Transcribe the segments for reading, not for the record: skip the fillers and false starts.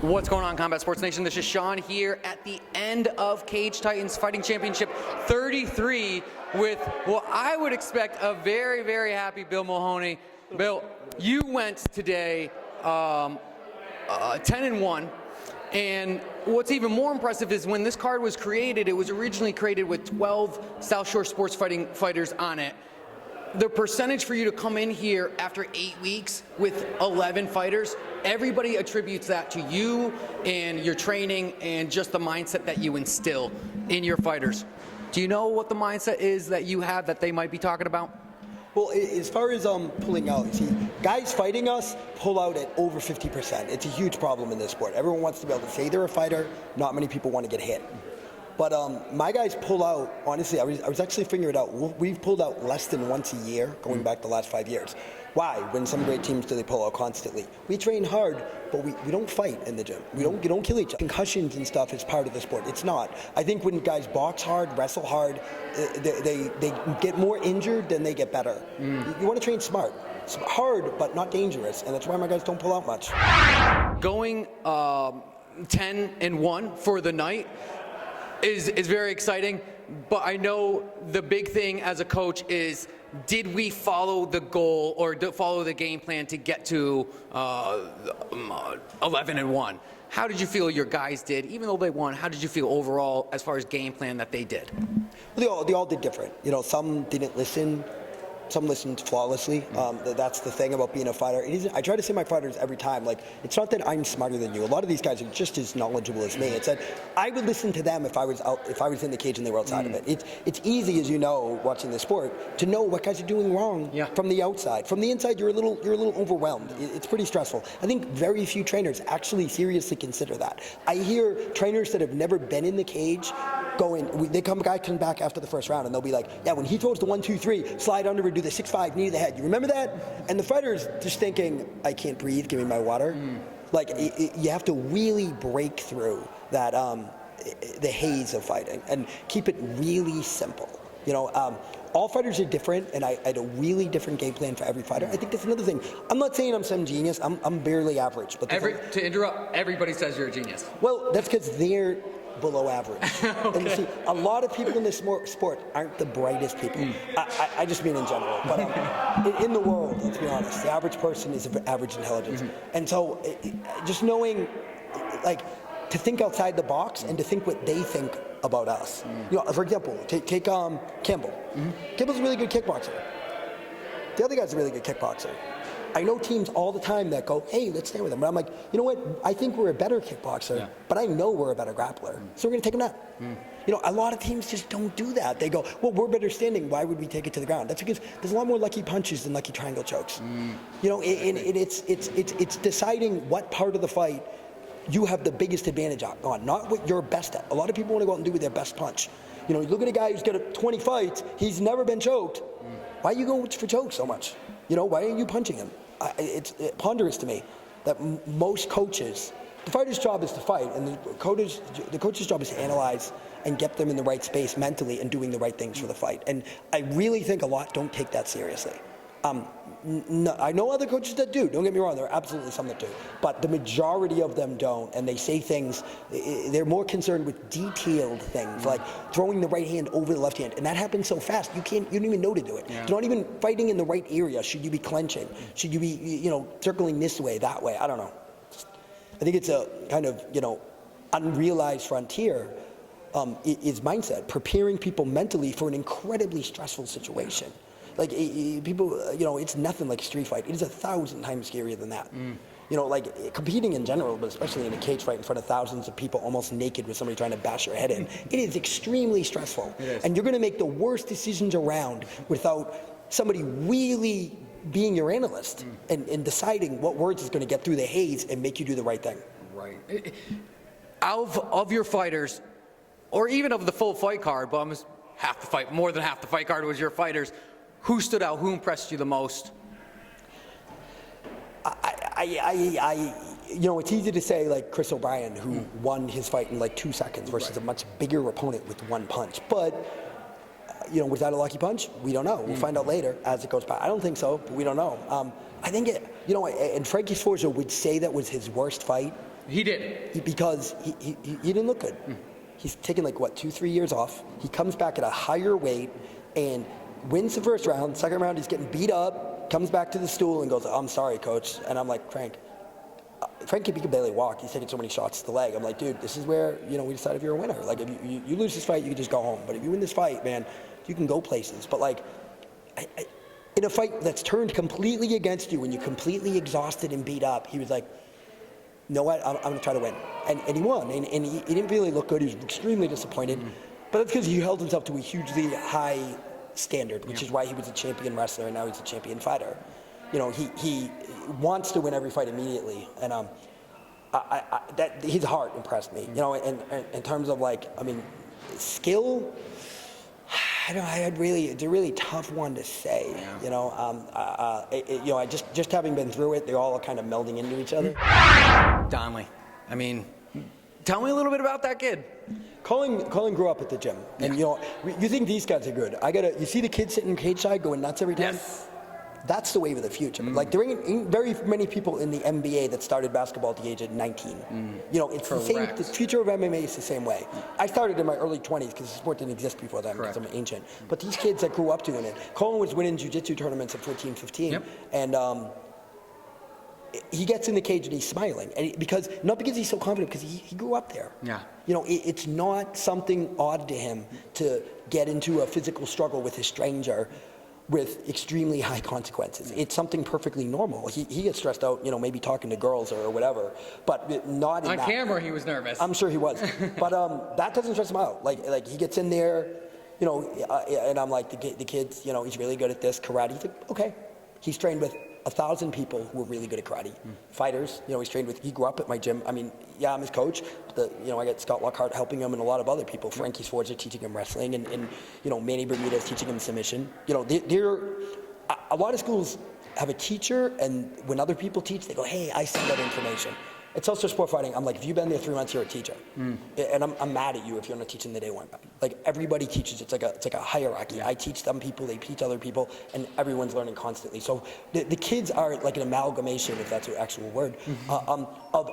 What's going on, Combat Sports Nation? This is Sean here at the end of Cage Titans Fighting Championship 33 with what I would expect a very, very happy Bill Mahoney. Bill, you went today 10-1. And what's even more impressive is when this card was created, it was originally created with 12 South Shore SportFighting fighters on it. The percentage for you to come in here after 8 weeks with 11 fighters, everybody attributes that to you and your training and just the mindset that you instill in your fighters. Do you know what the mindset is that you have that they might be talking about? Well, as far as pulling out, see, guys fighting us pull out at over 50%. It's a huge problem in this sport. Everyone wants to be able to say they're a fighter. Not many people want to get hit. But my guys pull out, honestly, I was actually figuring it out. We've pulled out less than once a year, going back the last 5 years. Why? When some great teams do, they pull out constantly. We train hard, but we don't fight in the gym. We don't kill each other. Concussions and stuff is part of the sport. It's not. I think when guys box hard, wrestle hard, they get more injured than they get better. You want to train smart. Hard, but not dangerous, and that's why my guys don't pull out much. Going 10-1 for the night is very exciting, but I know the big thing as a coach is, did we follow the goal or follow the game plan to get to 11-1? How did you feel your guys did? Even though they won, how did you feel overall as far as game plan that they did? Well, they all did different. You know, some didn't listen. Some listened flawlessly. That's the thing about being a fighter. I try to say my fighters every time, like, it's not that I'm smarter than you. A lot of these guys are just as knowledgeable as me. It's that I would listen to them if I was in the cage and they were outside of it. It's easy, as you know, watching the sport, to know what guys are doing wrong from the outside. From the inside, you're a little overwhelmed. It's pretty stressful. I think very few trainers actually seriously consider that. I hear trainers that have never been in the cage guy comes back after the first round and they'll be like, yeah, when he throws the 1-2-3, slide under and do the 6-5, knee to the head. You remember that? And the fighter's just thinking, I can't breathe, give me my water. Like, you have to really break through that, the haze of fighting and keep it really simple. You know, all fighters are different, and I had a really different game plan for every fighter. I think that's another thing. I'm not saying I'm some genius. I'm barely average. But to interrupt, everybody says you're a genius. Well, that's because they're below average. Okay. And you see, a lot of people in this sport aren't the brightest people. I just mean in general. But in the world, let's be honest, the average person is of average intelligence. And so just knowing, like, to think outside the box and to think what they think about us. You know, for example, take Campbell. Campbell's a really good kickboxer. The other guy's a really good kickboxer. I know teams all the time that go, hey, let's stay with him. But I'm like, you know what? I think we're a better kickboxer, but I know we're a better grappler. So we're going to take him down. You know, a lot of teams just don't do that. They go, well, we're better standing. Why would we take it to the ground? That's because there's a lot more lucky punches than lucky triangle chokes. You know, it's deciding what part of the fight you have the biggest advantage on, not what you're best at. A lot of people want to go out and do with their best punch. You know, you look at a guy who's got 20 fights, he's never been choked. Why are you going for chokes so much? You know, why are you punching him? It's ponderous to me that most coaches, the fighter's job is to fight, and the coach's job is to analyze and get them in the right space mentally and doing the right things for the fight. And I really think a lot don't take that seriously. No, I know other coaches that do. Don't get me wrong, there are absolutely some that do. But the majority of them don't, and they say things, they're more concerned with detailed things, like throwing the right hand over the left hand. And that happens so fast, you don't even know to do it. You're not even fighting in the right area. Should you be clenching? Should you be, you know, circling this way, that way? I don't know. I think it's a kind of, you know, unrealized frontier is mindset, preparing people mentally for an incredibly stressful situation. Like, people, you know, it's nothing like a street fight. It is 1,000 times scarier than that. You know, like, competing in general, but especially in a cage fight in front of thousands of people almost naked with somebody trying to bash your head in, it is extremely stressful. And you're going to make the worst decisions around without somebody really being your analyst and deciding what words is going to get through the haze and make you do the right thing. Right. Of your fighters, or even of the full fight card, but almost more than half the fight card was your fighters, who stood out? Who impressed you the most? You know, it's easy to say, like, Chris O'Brien, who won his fight in like 2 seconds versus a much bigger opponent with one punch. But, you know, was that a lucky punch? We don't know. We'll find out later as it goes by. I don't think so, but we don't know. I think you know, and Frankie Sforza would say that was his worst fight He did. Because he didn't look good. He's taken 2-3 years off. He comes back at a higher weight and wins the first round. Second round, he's getting beat up, comes back to the stool and goes, I'm sorry, coach. And I'm like, Frank, he can barely walk. He's taking so many shots to the leg. I'm like, dude, this is where, we decide if you're a winner. Like, if you lose this fight, you can just go home. But if you win this fight, man, you can go places. But, in a fight that's turned completely against you when you're completely exhausted and beat up, he was like, you know what, I'm going to try to win. And he won. And he didn't really look good. He was extremely disappointed. But that's because he held himself to a hugely high standard, which is why he was a champion wrestler and now he's a champion fighter. He wants to win every fight immediately. And his heart impressed me. In terms of skill, it's a really tough one to say. Just having been through it, they're all kind of melding into each other. Donnelly, tell me a little bit about that kid. Collin grew up at the gym, and you think these guys are good. You see the kids sitting cage side going nuts every time. Yes. That's the wave of the future. There ain't very many people in the NBA that started basketball at the age of 19. It's the same. The future of MMA is the same way. I started in my early 20s because the sport didn't exist before then because I'm ancient. But these kids that grew up doing it, Collin was winning jiu-jitsu tournaments at 14, 15, and he gets in the cage and he's smiling, and not because he's so confident, because he grew up there. It's not something odd to him to get into a physical struggle with a stranger with extremely high consequences. It's something perfectly normal. He gets stressed out, maybe talking to girls or whatever, but not in on that. camera. He was nervous. I'm sure he was, but that doesn't stress him out. Like he gets in there, and I'm like, the kid's, he's really good at this karate. He's like, okay. He's trained with 1,000 people who are really good at karate. Fighters, he's trained with. He grew up at my gym. I'm his coach. I got Scott Lockhart helping him and a lot of other people. Frankie Sforza teaching him wrestling, and Manny Bermudez teaching him submission. A lot of schools have a teacher, and when other people teach, they go, hey, I see that information. At South Shore SportFighting, I'm like, if you've been there 3 months, you're a teacher. And I'm mad at you if you're not teaching the day one. Everybody teaches. It's like a hierarchy. I teach some people, they teach other people, and everyone's learning constantly. So the kids are like an amalgamation, if that's an actual word, of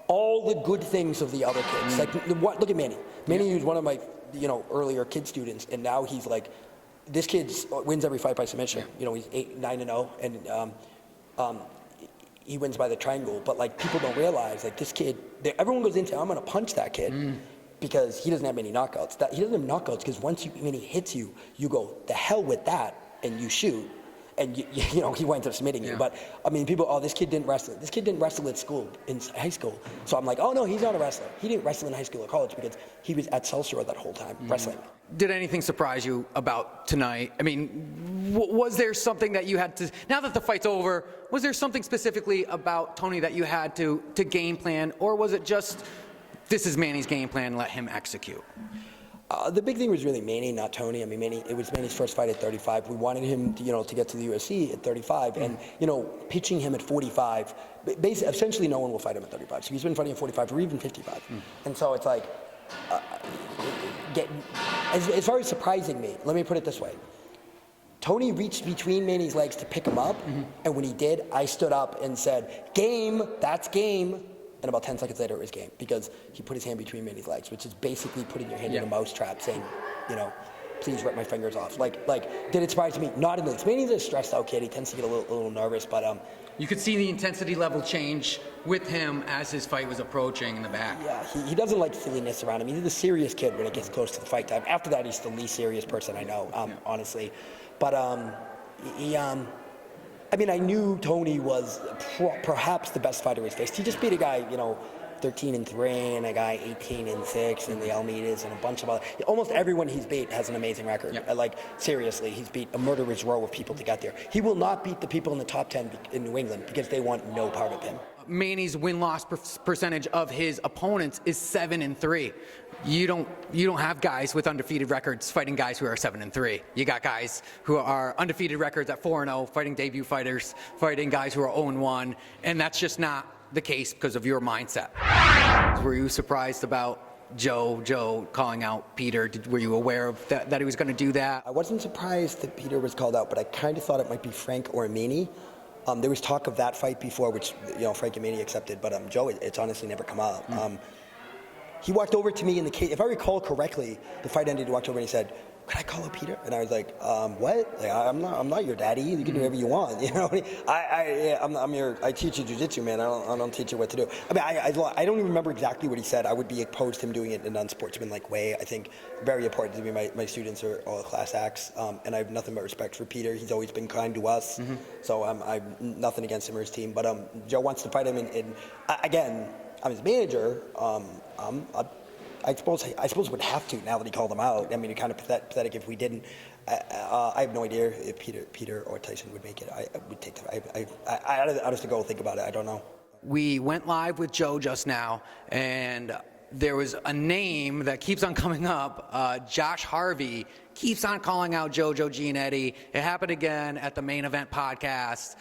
all the good things of the other kids. Look at Manny. Manny was one of my earlier kid students, and now he's like, this kid wins every fight by submission. He's 9-0, and he wins by the triangle, but people don't realize this kid. Everyone goes into, I'm going to punch that kid because he doesn't have many knockouts. He doesn't have knockouts because when he hits you, you go the hell with that, and you shoot, and he winds up submitting you. But people, this kid didn't wrestle. This kid didn't wrestle at school, in high school. So I'm like, oh no, he's not a wrestler. He didn't wrestle in high school or college because he was at South Shore that whole time wrestling. Did anything surprise you about tonight? Was there something that you had to, now that the fight's over, was there something specifically about Tony that you had to game plan, or was it just, this is Manny's game plan, let him execute? The big thing was really Manny, not Tony. It was Manny's first fight at 35. We wanted him to get to the UFC at 35, and pitching him at 45, basically, essentially no one will fight him at 35. So he's been fighting at 45 or even 55. And so it's like, as far as surprising me, let me put it this way. Tony reached between Manny's legs to pick him up, and when he did, I stood up and said, game, that's game. And about 10 seconds later, it was game, because he put his hand between Manny's legs, which is basically putting your hand in a mouse trap, saying, please rip my fingers off. Did it surprise me? Not in the least. Manny's a stressed out kid. He tends to get a little nervous, but you could see the intensity level change with him as his fight was approaching in the back. Yeah, he doesn't like silliness around him. He's the serious kid when it gets close to the fight time. After that, he's the least serious person I know, honestly. But I knew Tony was perhaps the best fighter he's faced. He just beat a guy, 13-3, and a guy 18-6, and the Almeidas, and a bunch of other. Almost everyone he's beat has an amazing record. Seriously, he's beat a murderer's row of people to get there. He will not beat the people in the top 10 in New England because they want no part of him. Manny's win-loss percentage of his opponents is 7-3. You don't have guys with undefeated records fighting guys who are 7-3. You got guys who are undefeated records at 4-0, fighting debut fighters, fighting guys who are 0-1, and that's just not the case because of your mindset. Were you surprised about Joe calling out Peter? Were you aware of that he was going to do that? I wasn't surprised that Peter was called out, but I kind of thought it might be Frank or Manny. There was talk of that fight before, which Frank and Manny accepted, but Joe, it's honestly never come up. He walked over to me in the cage. If I recall correctly, the fight ended. He walked over and he said, "Could I call up Peter?" And I was like, "What? Like, I'm not your daddy. You can do whatever you want. I teach you jiu-jitsu, man. I don't teach you what to do." I mean, I don't even remember exactly what he said. I would be opposed to him doing it in an unsportsmanlike way. I think very important to me. My students are all class acts, and I have nothing but respect for Peter. He's always been kind to us, so I've nothing against him or his team. But Joe wants to fight him, and again, I'm his manager. I suppose would have to now that he called him out. I mean, it's kind of pathetic if we didn't. I have no idea if Peter or Tyson would make it. I would take that. I have to go think about it. I don't know. We went live with Joe just now, and there was a name that keeps on coming up. Josh Harvey keeps on calling out Jojo Giannetti. It happened again at the Main Event podcast.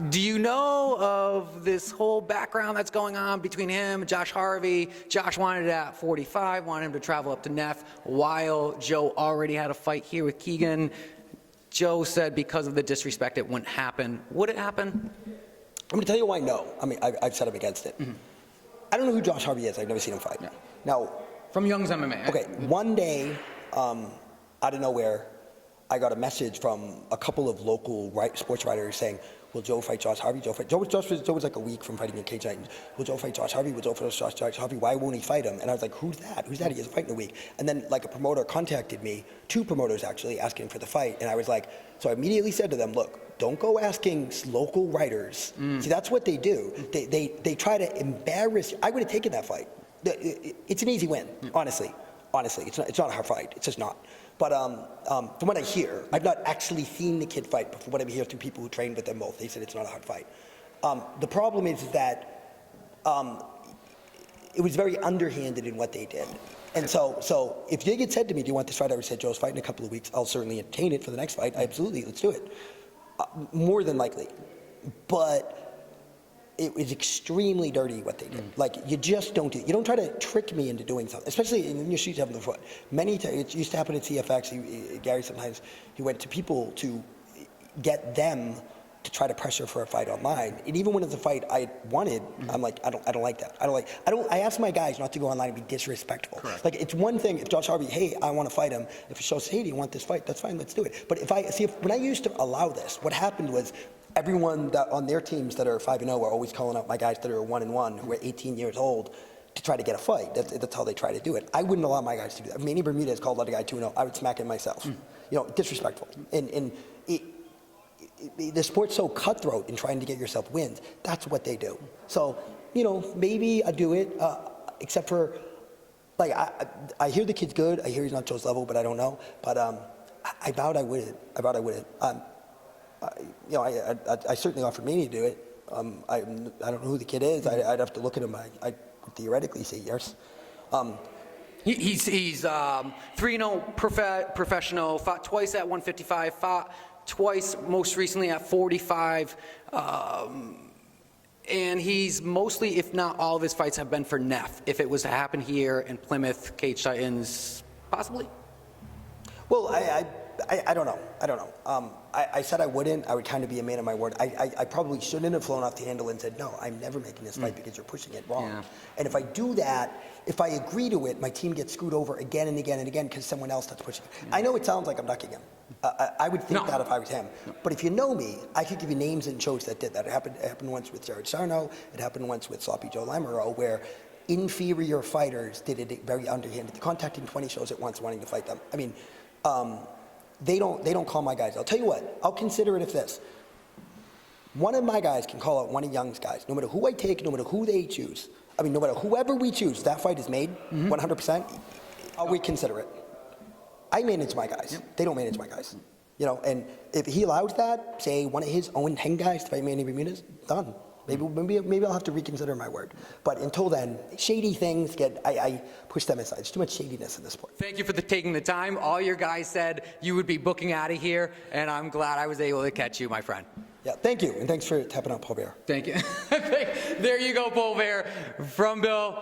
Do you know of this whole background that's going on between him and Josh Harvey? Josh wanted it at 45, wanted him to travel up to Neff, while Joe already had a fight here with Keegan. Joe said because of the disrespect, it wouldn't happen. Would it happen? I'm going to tell you why no. I mean, I've said I'm against it. I don't know who Josh Harvey is. I've never seen him fight. Yeah. Now, from Young's MMA. Okay, one day, out of nowhere, I got a message from a couple of local sports writers saying, "Will Joe fight Josh Harvey? Joe was like a week from fighting in Cage Night. Will Joe fight Josh Harvey? Will Joe fight Josh Harvey? Why won't he fight him?" And I was like, "Who's that? Who's that? He has a fight in a week." And then like a promoter contacted me, 2 promoters actually, asking for the fight. And I was like, so I immediately said to them, "Look, don't go asking local writers." See, that's what they do. They try to embarrass you. I would have taken that fight. It's an easy win, honestly. Honestly, it's not a hard fight. It's just not. But from what I hear, I've not actually seen the kid fight, but from what I hear through people who trained with them both, they said it's not a hard fight. The problem is that it was very underhanded in what they did. And so if you had said to me, "Do you want this fight?" I would have said, "Joe's fighting in a couple of weeks. I'll certainly entertain it for the next fight. Absolutely, let's do it." More than likely. But it was extremely dirty what they did. Like, you just don't do it. You don't try to trick me into doing something, especially in your shoes having the foot. Many times, it used to happen at CFX. Gary sometimes, he went to people to get them to try to pressure for a fight online. And even when it's a fight I wanted, I'm like, I don't like that. I ask my guys not to go online and be disrespectful. Correct. Like, it's one thing if Josh Harvey, "Hey, I want to fight him." If he shows, "Hey, do you want this fight?" That's fine, let's do it. But when I used to allow this, what happened was everyone that on their teams that are 5-0 were always calling out my guys that are 1-1 who are 18 years old to try to get a fight. That's how they try to do it. I wouldn't allow my guys to do that. If Manny Bermudez called out a guy 2-0, I would smack him myself. Disrespectful. And the sport's so cutthroat in trying to get yourself wins. That's what they do. So, maybe I do it, except for, like, I hear the kid's good. I hear he's not Joe's level, but I don't know. But I vowed I wouldn't. I certainly offered Manny to do it. I don't know who the kid is. I'd have to look at him. I would theoretically say yes. He's 3-0 professional, fought twice at 155, fought twice most recently at 45. And he's mostly, if not all of his fights have been for Neff. If it was to happen here in Plymouth, Cage Titans, possibly? Well, I don't know. I said I wouldn't. I would kind of be a man of my word. I probably shouldn't have flown off the handle and said, "No, I'm never making this fight because you're pushing it wrong." Yeah. And if I do that, if I agree to it, my team gets screwed over again and again and again because someone else starts pushing it. I know it sounds like I'm ducking him. I would think that if I was him. No. But if you know me, I could give you names and shows that did that. It happened once with Jared Sarno. It happened once with Sloppy Joe Lamoureux, where inferior fighters did it very underhanded, contacting 20 shows at once wanting to fight them. I mean, they don't call my guys. I'll tell you what, I'll consider it if this. One of my guys can call out one of Young's guys, no matter who I take, no matter who they choose. I mean, no matter whoever we choose, that fight is made 100%. I'll reconsider it. I manage my guys. Yep. They don't manage my guys. And if he allows that, say one of his own 10 guys to fight Manny Bermudez, done. Maybe I'll have to reconsider my word. But until then, shady things I push them aside. There's too much shadiness in this sport. Thank you for taking the time. All your guys said you would be booking out of here, and I'm glad I was able to catch you, my friend. Yeah, thank you, and thanks for tapping out Paul Bear. Thank you. There you go, Paul Bear, from Bill.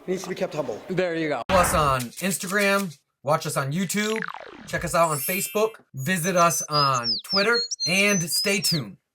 He needs to be kept humble. There you go. Follow us on Instagram. Watch us on YouTube. Check us out on Facebook, visit us on Twitter, and stay tuned.